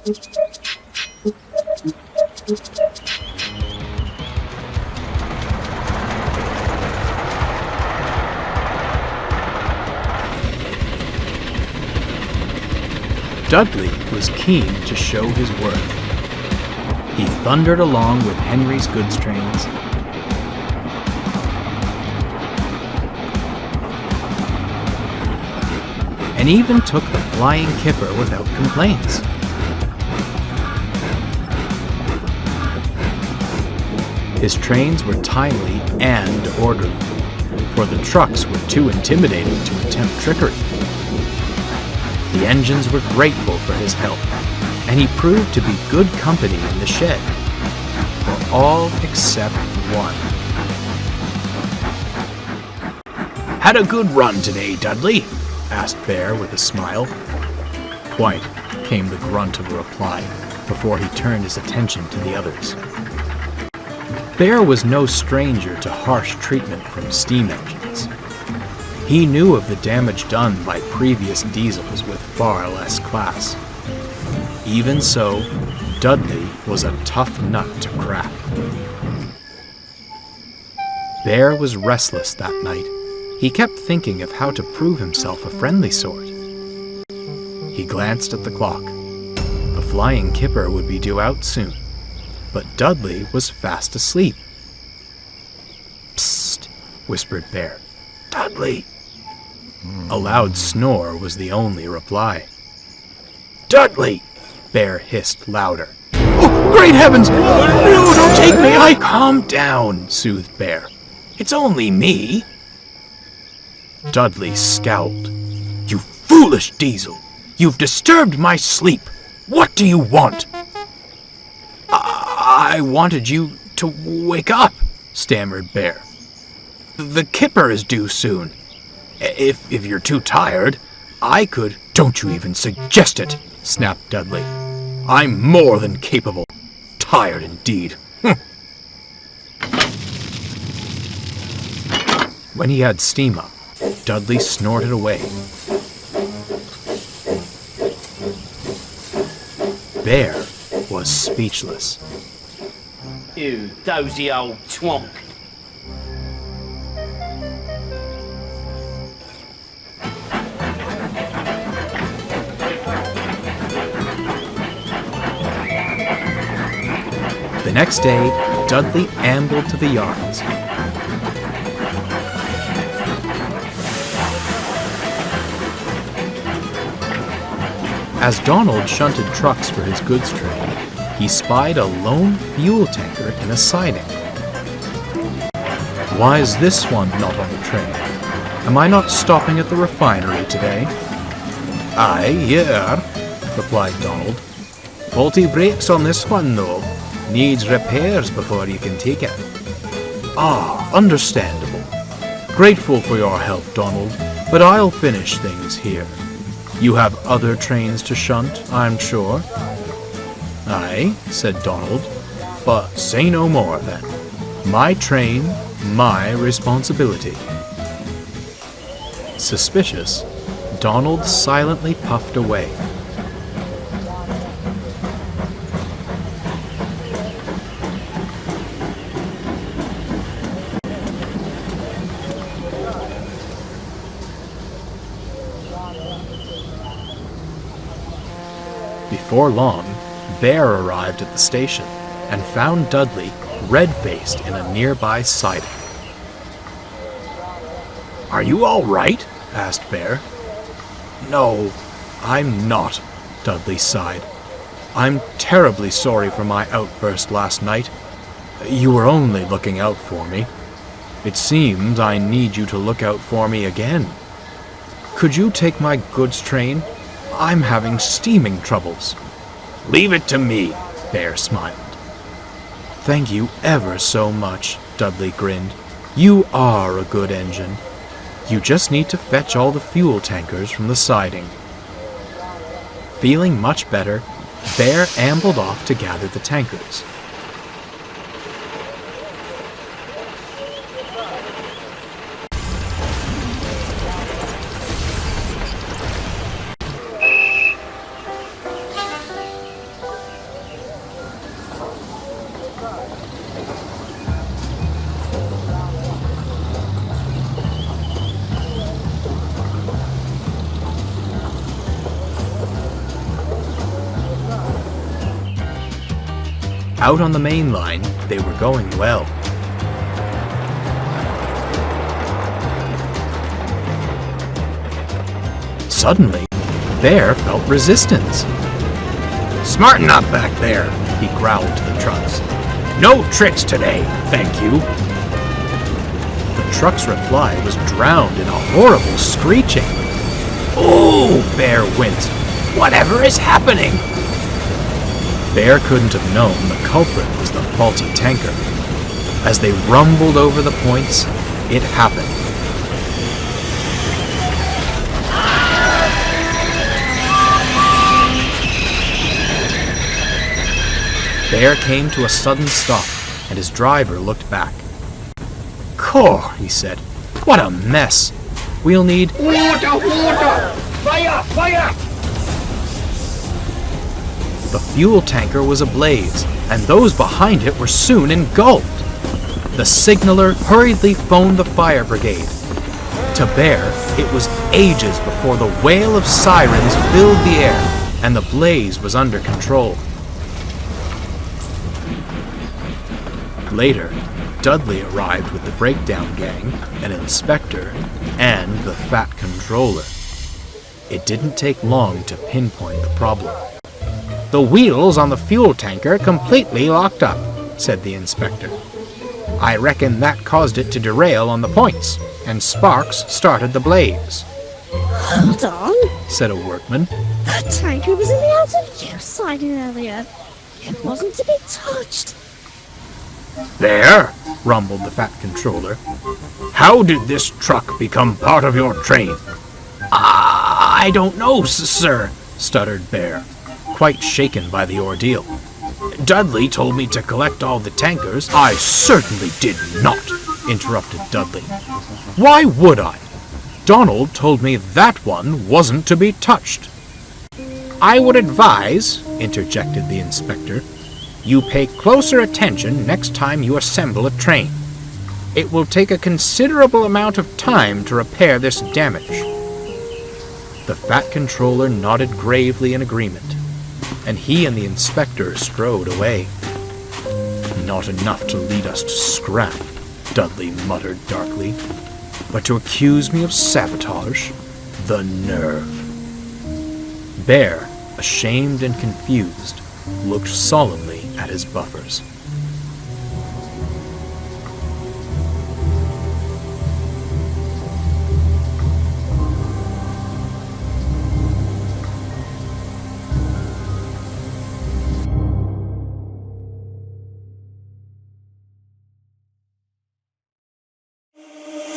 Dudley was keen to show his worth. He thundered along with Henry's goods trains, and even took the flying kipper without complaints. His trains were timely and orderly, for the trucks were too intimidating to attempt trickery. The engines were grateful for his help, and he proved to be good company in the shed, for all except one. "Had a good run today, Dudley?" asked Bear with a smile. "Quite," came the grunt of a reply, before he turned his attention to the others. Bear was no stranger to harsh treatment from steam engines. He knew of the damage done by previous diesels with far less class. Even so, Dudley was a tough nut to crack. Bear was restless that night. He kept thinking of how to prove himself a friendly sort. He glanced at the clock. The flying kipper would be due out soon, but Dudley was fast asleep. "Psst," whispered Bear. "Dudley!" A loud snore was the only reply. "Dudley!" Bear hissed louder. "Oh, great heavens! No, don't take me! Calm down," soothed Bear. "It's only me." Dudley scowled. "You foolish diesel! You've disturbed my sleep! What do you want?" I wanted you to wake up," stammered Bear. "The kipper is due soon. If you're too tired, I could—" "Don't you even suggest it," snapped Dudley. "I'm more than capable. Tired indeed." When he had steam up, Dudley snorted away. Bear was speechless. "You dozy old twonk." The next day, Dudley ambled to the yards. As Donald shunted trucks for his goods train, he spied a lone fuel tanker in a siding. "Why is this one not on the train? Am I not stopping at the refinery today?" "Aye, here," replied Donald. "Faulty brakes on this one, though. Needs repairs before you can take it." "Ah, understandable. Grateful for your help, Donald, but I'll finish things here. You have other trains to shunt, I'm sure." "Aye," said Donald, "but say no more then. My train, my responsibility." Suspicious, Donald silently puffed away. Before long, Bear arrived at the station and found Dudley red-faced in a nearby siding. "Are you all right?" asked Bear. "No, I'm not," Dudley sighed. "I'm terribly sorry for my outburst last night. You were only looking out for me. It seems I need you to look out for me again. Could you take my goods train? I'm having steaming troubles." "Leave it to me," Bear smiled. "Thank you ever so much," Dudley grinned. "You are a good engine. You just need to fetch all the fuel tankers from the siding." Feeling much better, Bear ambled off to gather the tankers. Out on the main line, they were going well. Suddenly, Bear felt resistance. Smarten up back there, He growled to the trucks. no tricks today, thank you. The truck's reply was drowned in a horrible screeching. Oh, Bear winced. whatever is happening? Bear couldn't have known the culprit was the faulty tanker. As they rumbled over the points, it happened. Bear came to a sudden stop, and his driver looked back. "Caw," he said. "What a mess! We'll need..." Water! Fire! Fire! The fuel tanker was ablaze, and those behind it were soon engulfed. The signaler hurriedly phoned the fire brigade. To Bear, it was ages before the wail of sirens filled the air, and the blaze was under control. Later, Dudley arrived with the breakdown gang, an inspector, and the fat controller. It didn't take long to pinpoint the problem. The wheels on the fuel tanker completely locked up, said the inspector. I reckon that caused it to derail on the points, and sparks started the blaze. Hold on, said a workman. that tanker was in the out of use sign earlier. It wasn't to be touched. There, rumbled the fat controller. How did this truck become part of your train? I don't know, sir, stuttered Bear, quite shaken by the ordeal. Dudley told me to collect all the tankers. I certainly did not, interrupted Dudley. Why would I? Donald told me that one wasn't to be touched. I would advise, interjected the inspector, you pay closer attention next time you assemble a train. It will take a considerable amount of time to repair this damage. The fat controller nodded gravely in agreement, and he and the inspector strode away. Not enough to lead us to scrap, Dudley muttered darkly, but to accuse me of sabotage? The nerve. Bear, ashamed and confused, looked solemnly at his buffers.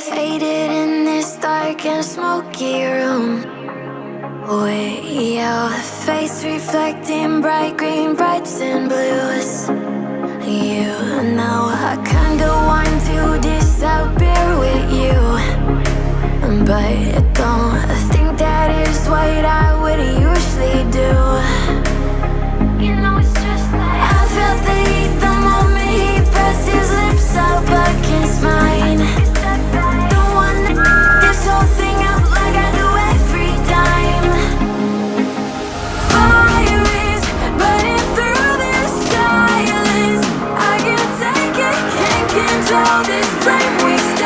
Faded in this dark and smoky room, way out, face reflecting bright green, brights and blues. You know I kinda want to disappear with you, but I don't think that is what I would usually do. You know it's just like I felt the heat the moment he pressed his lips up against mine. The one that this whole thing up like I do every time. Fire is burning through this silence. I can't take it, can't control this flame we start.